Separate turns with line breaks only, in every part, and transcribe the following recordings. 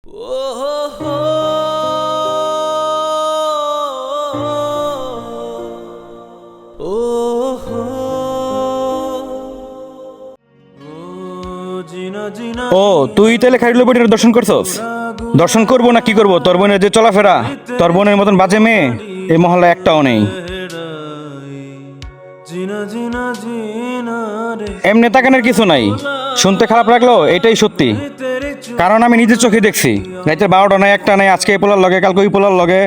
ও তুই তাহলে খাইরুল বোনের দর্শন করছস? দর্শন করবো না কি করবো? তোর বোনের যে চলাফেরা, তোর বোনের মতন বাজে মেয়ে এই মহল্লায় একটাও নেই। এমনি তাকানোর কিছু নাই, শুনতে খারাপ লাগলো এটাই সত্যি, কারণ আমি নিজের চোখে দেখছি। রাতের 12টা নাই, একটা নাই, আজকে এই পোলার লগে, কালকে ওই পোলার লগে।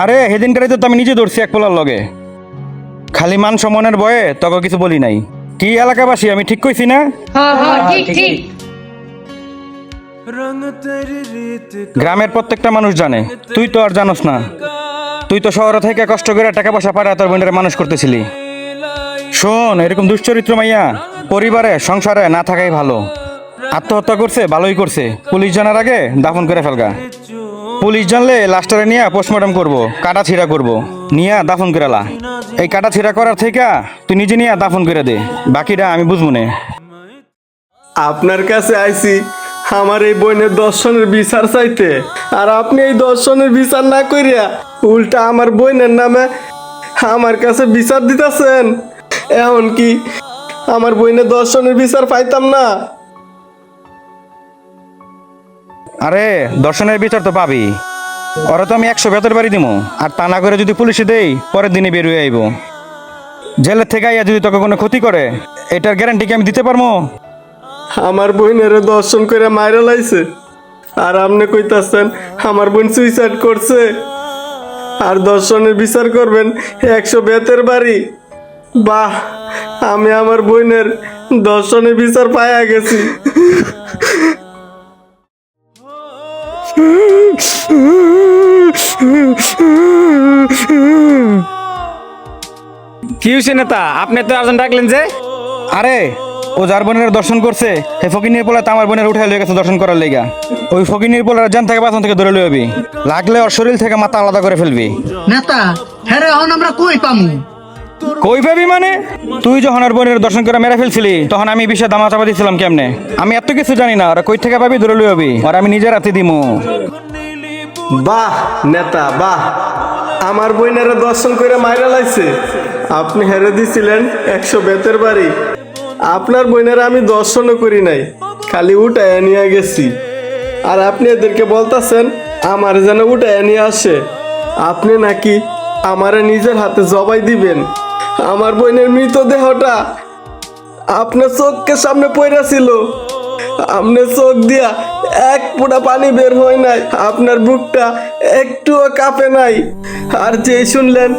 আরে সেদিনকারই তো আমি নিজে ধরছি এক পোলার লগে। খালি মান সম্মানের বয়ে তোকে কিছু বলি নাই। কি এলাকাবাসী, আমি ঠিক কইছি না?
ঠিক ঠিক।
গ্রামের প্রত্যেকটা মানুষ জানে, তুই তো আর জানোস না। তুই তো শহরে থেকে কষ্ট করে টাকা পয়সা পাড়া তোর বোনের মানুষ করতেছিলি। শোন, এরকম দুশ্চরিত্র মাইয়া পরিবারে সংসারে না থাকাই ভালো। আত্মহত্যা করছে, ভালোই করছে। পুলিশ জানার আগে দাফন করে ফেলগা। পুলিশ জানলে লাস্টারে নিয়ে পোস্টমর্টম করবো, কাটা ছিঁড়া করবো, নিয়ে দাফন করে লা। এই কাটা ছিঁড়া করার থেকে তুই নিজে নিয়ে দাফন করে দে, বাকিটা আমি বুঝবো না।
আপনার কাছে আইছি আমার এই বোনের দর্শনের বিচার চাইতে, আর আপনি এই দর্শনের বিচার না করিয়া উল্টা আমার বোনের নামে আমার কাছে বিচার দিতেছেন। এখন কি আমার বোনের দর্শনের বিচার পাইতাম না?
আরে দর্শনের বিচার তো পাবি, ওরা তো আমি 100 বেতর বাড়ি দিব। আর তা না করে যদি পুলিশে দেই, পরের দিনে বের হয়ে আইব। জেলের থেকে আইয়া যদি তোকে কোনো ক্ষতি করে, এটার গ্যারান্টি কি আমি দিতে পারবো?
আমার বোনের দর্শন করে মাইরা লাইছে, আর আপনি কইতাছেন আমার বোন সুইসাইড করছে, আর দর্শনের বিচার করবেন 100 বেতের বাড়ি। বাহ, আমি আমার বোনের দর্শনের বিচার পাইয়া গেছি।
কি হয়েছে নেতা, আপনি তো আর্জেন্ট ডাকলেন যে?
আরে ও যার বোনের দর্শন করছে, হে ফকিনের পোলা তো আমার বোনের উঠাই লয়ে গেছে দর্শন করার লেগা। ওই ফকিনের পোলার জান থেকে বাথন থেকে ধরে লইবি, লাগলে ওর শরীর থেকে মাথা আলাদা করে ফেলবি।
নেতা হ্যাঁ রে, এখন আমরা কই পামু?
কই পাবি মানে? তুই যখন আর বোনের দর্শন করে মেরে ফেলছিলি, তখন আমি বিষয়ে দামা চাপা দিছিলাম কেমনে? আমি এত কিছু জানি না, ওরা কই থেকে পাবি ধরে লইবি, আর আমি নিজের হাতে দিমু।
বাহ নেতা বাহ, আমার বোনের দর্শন করে মাইরা লাইছে, আপনি হেরে দিছিলেন 100 বেতের বাড়ি। আপনার বোনের আমি দর্শনও করি নাই, খালি উঠায় নিয়ে গেছি। আর আপনি এদেরকে বলতাছেন আমার যেন উঠায় নিয়ে আসে। আপনি নাকি আমারে নিজের হাতে জবাই দিবেন। আমার বোনের মৃতদেহটা আপনার চোখের সামনে পড়া ছিল, আপনার চোখ দিয়া এক ফোঁটা পানি বের হয় নাই, আপনার বুকটা একটুও কাঁপে নাই। আর যে শুনলেন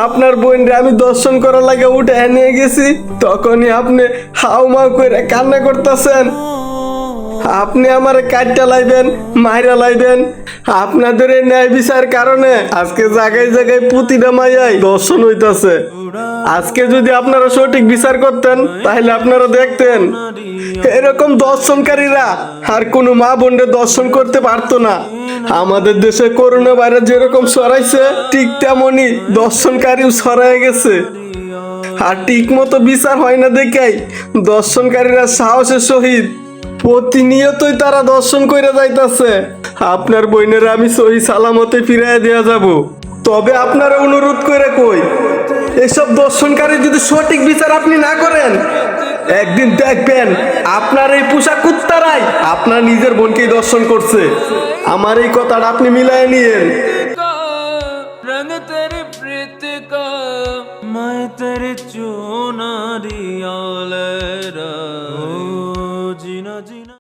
আপনার বোনরে আমি দর্শন করার লাগে উঠে নিয়ে গেছি, তখনই আপনি হাউমাউ করে কান্না করতেছেন। আপনি আমার কাটটা লাইবেন, মাইরা লাইবেন। আপনাদের এই ন্যায় বিচার কারণে আজকে জায়গায় জায়গায় প্রতিটা মাইয়াই দর্শন হইতাছে। আজকে যদি আপনারা সঠিক বিচার করতেন, তাহলে আপনারা দেখতেন এরকম দর্শনকারীরা আর কোনো মা বোনরে দর্শন করতে পারতো না। আমাদের দেশে করোনা ভাইরাস যেরকম ছড়াইছে, ঠিক তেমনই দর্শনকারীও ছড়াই গেছে। আর ঠিক মতো বিচার হয় না দেখাই দর্শনকারীরা সাহসের সহিত প্রতিনিয়তই তারা দর্শন করে যাইতাছে। আপনার বোনের আমি সহি সালামতে ফিরাইয়া দেওয়া যাব, তবে আপনারা অনুরোধ করে কই, এসব দর্শনকারী যদি সঠিক বিচার আপনি না করেন, একদিন দেখবেন আপনার এই পোশাক কুত্তারাই আপনার নিজের বোনকেই দর্শন করছে। আমার এই কথাটা আপনি মিলায় নিয়েন।
रंग तेरे प्रीत का मैं तेरे चुनारी